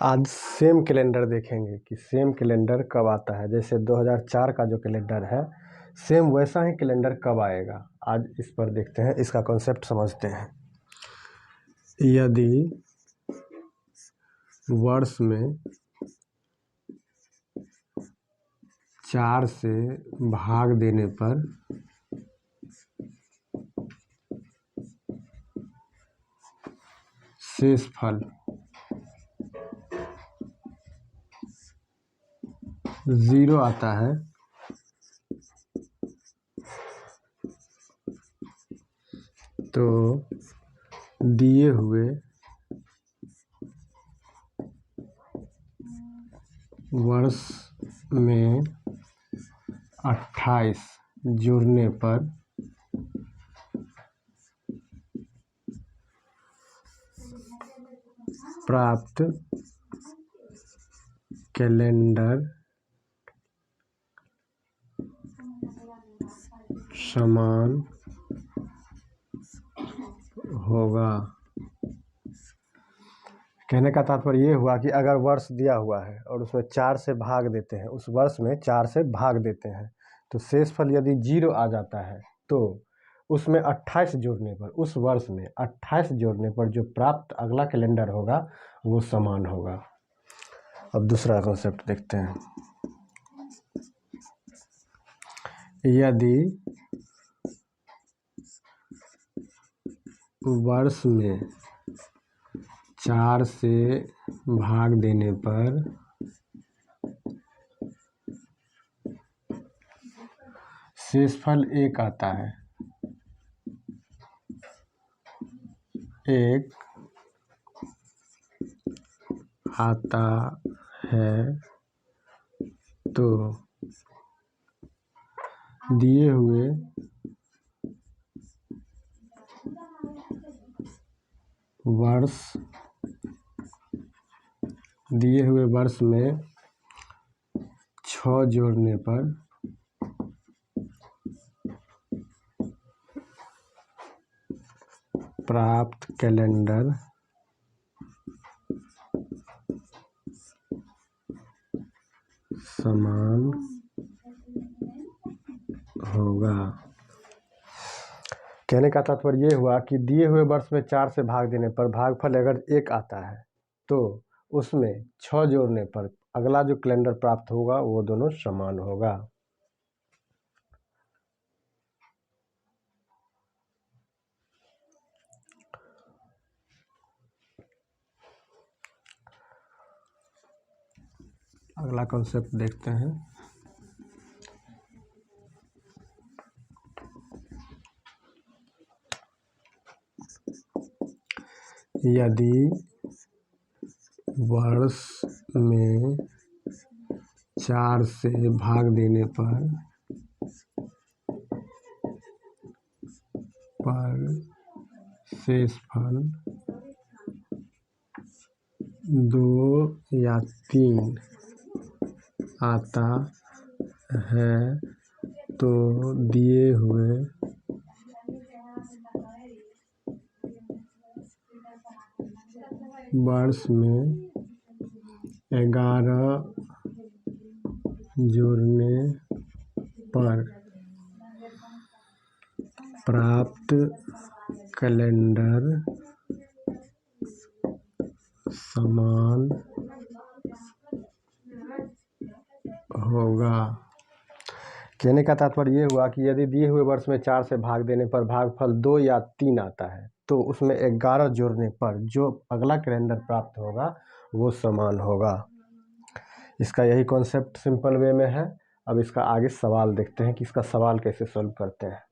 आज same calendar देखेंगे कि सेम कैलेंडर कब आता है। जैसे 2004 का जो कैलेंडर है सेम वैसा ही कैलेंडर कब आएगा, आज इस पर देखते हैं, इसका कॉन्सेप्ट समझते हैं। यदि वर्ष में 4 से भाग देने पर शेषफल 0 आता है तो दिए हुए वर्ष में 28 जुड़ने पर प्राप्त कैलेंडर समान होगा। कहने का तात्पर्य ये हुआ कि अगर वर्ष दिया हुआ है और उसमें 4 से भाग देते हैं, उस वर्ष में 4 से भाग देते हैं तो शेषफल यदि 0 आ जाता है तो उसमें 28 जोड़ने पर, उस वर्ष में 28 जोड़ने पर जो प्राप्त अगला कैलेंडर होगा वो समान होगा। अब दूसरा कॉन्सेप्ट देखते हैं। यदि वर्ष में 4 से भाग देने पर शेषफल 1 आता है, 1 आता है तो दिए हुए वर्ष में 6 जोड़ने पर प्राप्त कैलेंडर समान होगा। कहने का तात्पर्य ये हुआ कि दिए हुए वर्ष में 4 से भाग देने पर भागफल अगर 1 आता है तो उसमें 6 जोड़ने पर अगला जो कैलेंडर प्राप्त होगा वो दोनों समान होगा। अगला कॉन्सेप्ट देखते हैं। यदि वर्ष में 4 से भाग देने पर शेषफल 2 या 3 आता है तो दिए हुए वर्ष में 11 जोड़ने पर प्राप्त कैलेंडर समान होगा। कहने का तात्पर्य ये हुआ कि यदि दिए हुए वर्ष में 4 से भाग देने पर भागफल 2 या 3 आता है तो उसमें 11 जोड़ने पर जो अगला कैलेंडर प्राप्त होगा वो समान होगा। इसका यही कॉन्सेप्ट सिंपल वे में है। अब इसका आगे सवाल देखते हैं कि इसका सवाल कैसे सॉल्व करते हैं।